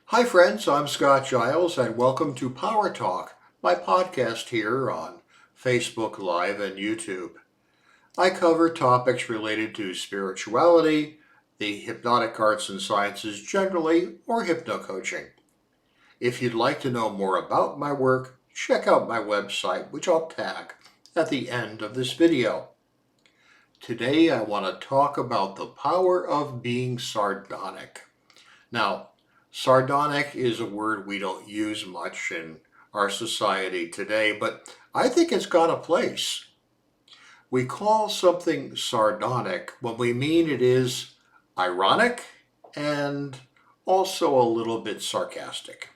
Hi friends, I'm Scott Giles and welcome to Power Talk, my podcast here on Facebook Live and YouTube. I cover topics related to spirituality, the hypnotic arts and sciences generally, or hypnocoaching. If you'd like to know more about my work, check out my website, which I'll tag at the end of this video. Today I want to talk about the power of being sardonic. Now, sardonic is a word we don't use much in our society today, but I think it's got a place. We call something sardonic when we mean it is ironic and also a little bit sarcastic.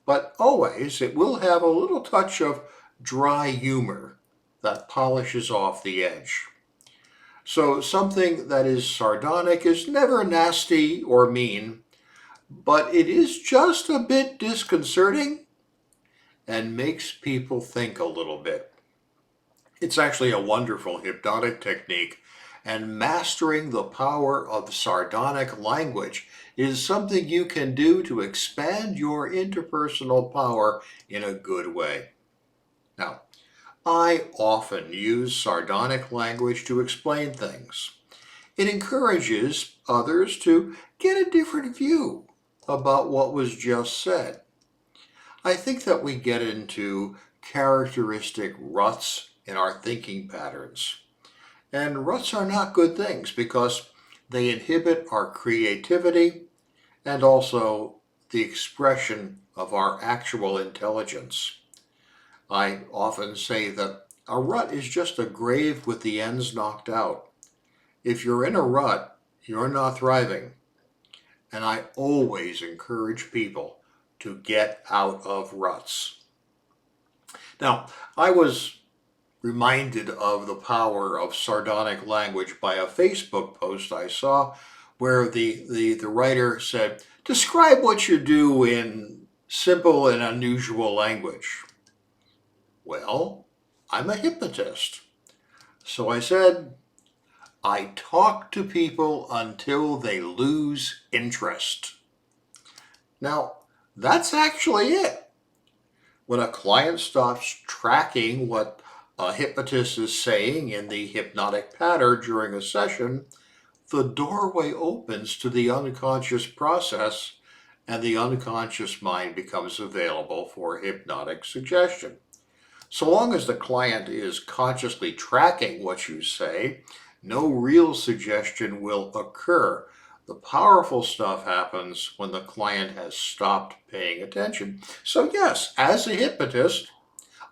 But always it will have a little touch of dry humor that polishes off the edge. So something that is sardonic is never nasty or mean, but it is just a bit disconcerting and makes people think a little bit. It's actually a wonderful hypnotic technique, and mastering the power of sardonic language is something you can do to expand your interpersonal power in a good way. Now, I often use sardonic language to explain things. It encourages others to get a different view about what was just said. I think that we get into characteristic ruts in our thinking patterns. And ruts are not good things because they inhibit our creativity and also the expression of our actual intelligence. I often say that a rut is just a grave with the ends knocked out. If you're in a rut, you're not thriving. And I always encourage people to get out of ruts. Now, I was reminded of the power of sardonic language by a Facebook post I saw where the writer said, describe what you do in simple and unusual language. Well, I'm a hypnotist. So I said, I talk to people until they lose interest. Now, that's actually it. When a client stops tracking what a hypnotist is saying in the hypnotic pattern during a session, the doorway opens to the unconscious process and the unconscious mind becomes available for hypnotic suggestion. So long as the client is consciously tracking what you say, no real suggestion will occur. The powerful stuff happens when the client has stopped paying attention. So yes, as a hypnotist,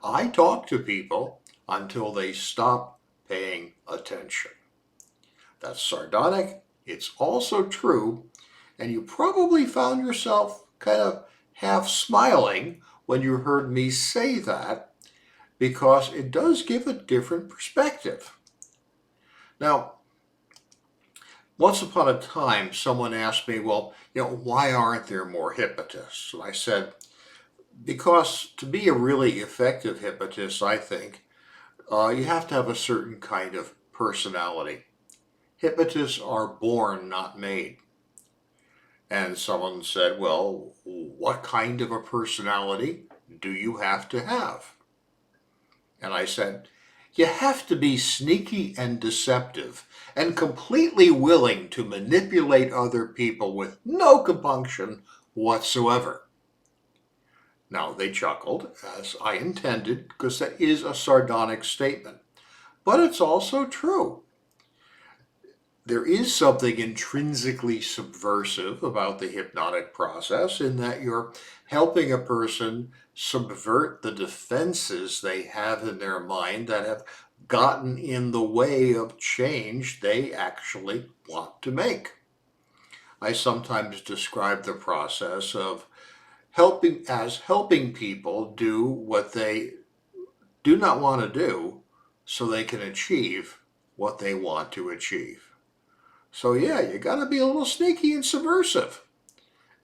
I talk to people until they stop paying attention. That's sardonic. It's also true. And you probably found yourself kind of half smiling when you heard me say that, because it does give a different perspective. Now, once upon a time, someone asked me, well, why aren't there more hypnotists? And I said, because to be a really effective hypnotist, I think, you have to have a certain kind of personality. Hypnotists are born, not made. And someone said, well, what kind of a personality do you have to have? And I said, you have to be sneaky and deceptive and completely willing to manipulate other people with no compunction whatsoever. Now, they chuckled, as I intended, because that is a sardonic statement. But it's also true. There is something intrinsically subversive about the hypnotic process in that you're helping a person subvert the defenses they have in their mind that have gotten in the way of change they actually want to make. I sometimes describe the process of helping people do what they do not want to do so they can achieve what they want to achieve. So yeah, you got to be a little sneaky and subversive.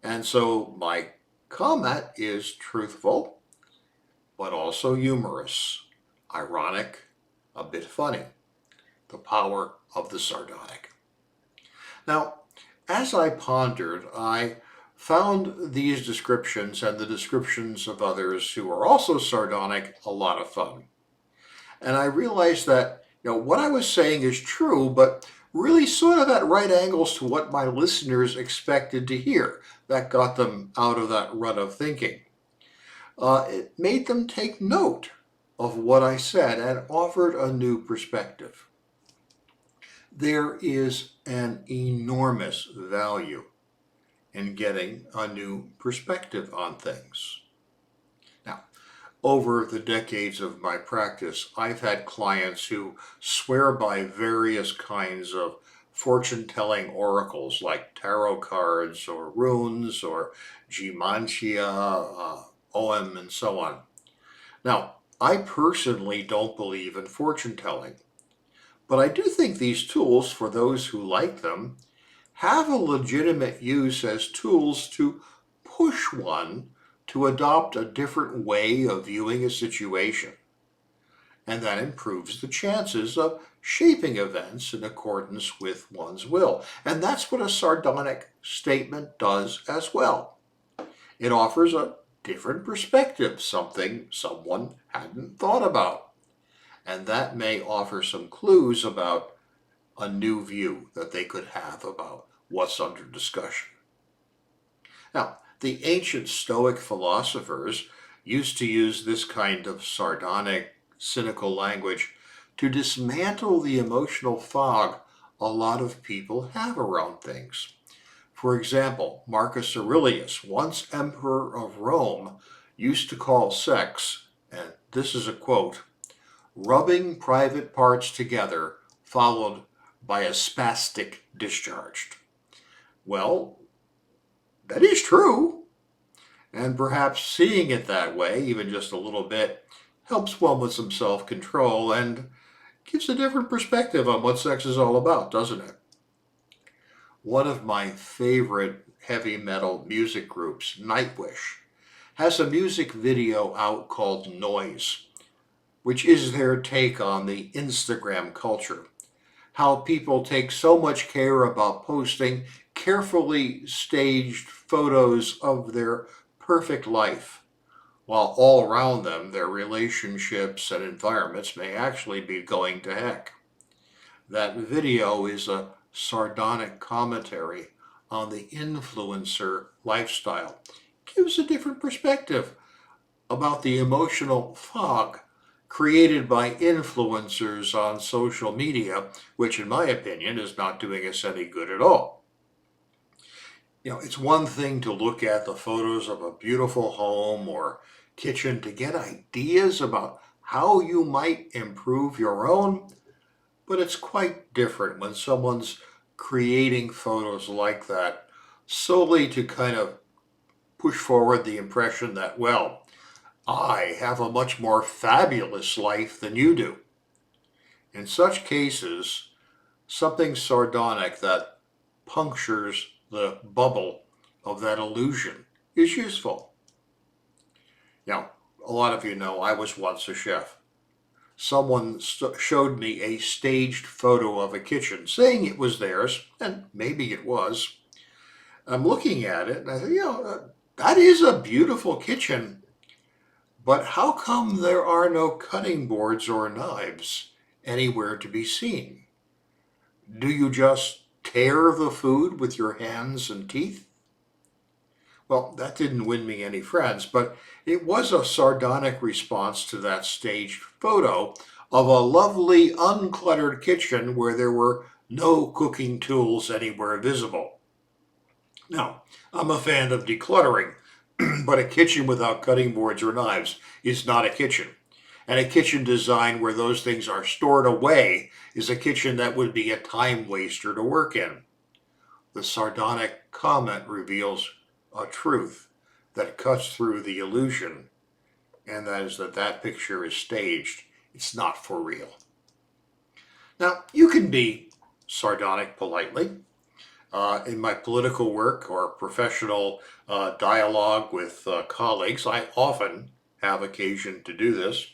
And so my comment is truthful, but also humorous, ironic, a bit funny. The power of the sardonic. Now, as I pondered, I found these descriptions and the descriptions of others who are also sardonic a lot of fun. And I realized that, what I was saying is true, but really sort of at right angles to what my listeners expected to hear. That got them out of that rut of thinking. It made them take note of what I said and offered a new perspective. There is an enormous value in getting a new perspective on things. Now, over the decades of my practice, I've had clients who swear by various kinds of fortune-telling oracles like tarot cards or runes or Gematria, Ogham, and so on. Now, I personally don't believe in fortune-telling, but I do think these tools, for those who like them, have a legitimate use as tools to push one to adopt a different way of viewing a situation. And that improves the chances of shaping events in accordance with one's will. And that's what a sardonic statement does as well. It offers a different perspective, something someone hadn't thought about. And that may offer some clues about a new view that they could have about what's under discussion. Now, the ancient Stoic philosophers used to use this kind of sardonic, cynical language to dismantle the emotional fog a lot of people have around things. For example, Marcus Aurelius, once emperor of Rome, used to call sex, and this is a quote, rubbing private parts together followed by a spastic discharge. Well, that is true, and perhaps seeing it that way, even just a little bit, helps one with some self-control and gives a different perspective on what sex is all about, doesn't it? One of my favorite heavy metal music groups, Nightwish, has a music video out called Noise, which is their take on the Instagram culture. How people take so much care about posting carefully staged photos of their perfect life, while all around them their relationships and environments may actually be going to heck. That video is a sardonic commentary on the influencer lifestyle. Gives a different perspective about the emotional fog created by influencers on social media, which in my opinion is not doing us any good at all. It's one thing to look at the photos of a beautiful home or kitchen to get ideas about how you might improve your own, but it's quite different when someone's creating photos like that solely to kind of push forward the impression that, well, I have a much more fabulous life than you do. In such cases, something sardonic that punctures the bubble of that illusion is useful. Now, a lot of you know I was once a chef. Someone showed me a staged photo of a kitchen, saying it was theirs, and maybe it was. I'm looking at it, and I think, that is a beautiful kitchen, but how come there are no cutting boards or knives anywhere to be seen? Do you just tear the food with your hands and teeth? Well, that didn't win me any friends, but it was a sardonic response to that staged photo of a lovely, uncluttered kitchen where there were no cooking tools anywhere visible. Now, I'm a fan of decluttering, but a kitchen without cutting boards or knives is not a kitchen. And a kitchen design where those things are stored away is a kitchen that would be a time waster to work in. The sardonic comment reveals a truth that cuts through the illusion, and that is that picture is staged. It's not for real. Now, you can be sardonic politely. In my political work or professional dialogue with colleagues, I often have occasion to do this.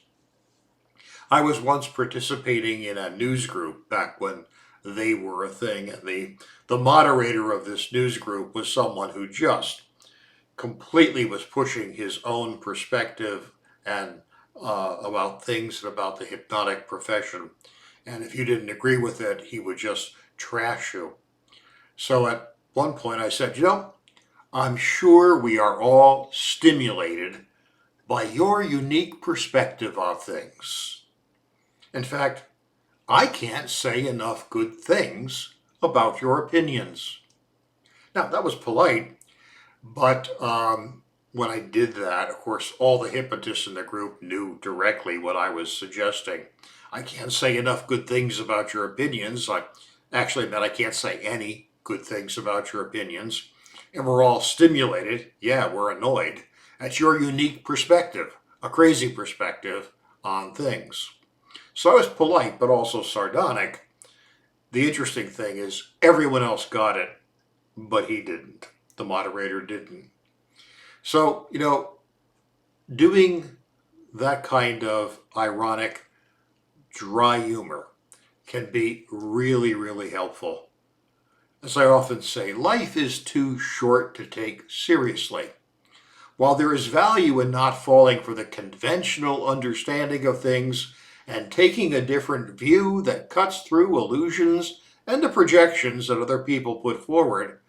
I was once participating in a news group back when they were a thing, and the moderator of this news group was someone who just completely was pushing his own perspective and about things and about the hypnotic profession. And if you didn't agree with it, he would just trash you. So at one point I said, I'm sure we are all stimulated by your unique perspective on things. In fact, I can't say enough good things about your opinions. Now, that was polite, but when I did that, of course, all the hypnotists in the group knew directly what I was suggesting. I can't say enough good things about your opinions. I actually meant I can't say any good things about your opinions. And we're all stimulated. Yeah, we're annoyed. That's your unique perspective, a crazy perspective on things. So I was polite, but also sardonic. The interesting thing is everyone else got it, but he didn't. The moderator didn't. So, doing that kind of ironic, dry humor can be really, really helpful. As I often say, life is too short to take seriously. While there is value in not falling for the conventional understanding of things and taking a different view that cuts through illusions and the projections that other people put forward,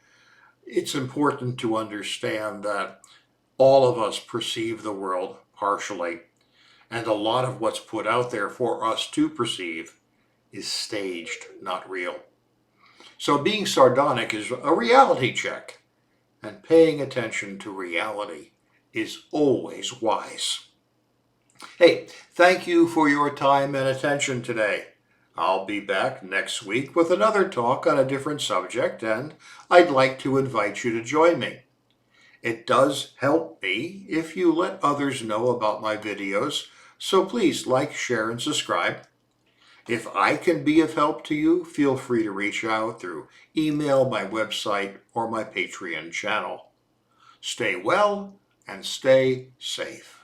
it's important to understand that all of us perceive the world partially, and a lot of what's put out there for us to perceive is staged, not real. So being sardonic is a reality check, and paying attention to reality is always wise. Hey, thank you for your time and attention today. I'll be back next week with another talk on a different subject, and I'd like to invite you to join me. It does help me if you let others know about my videos, so please like, share, and subscribe. If I can be of help to you, feel free to reach out through email, my website, or my Patreon channel. Stay well and stay safe.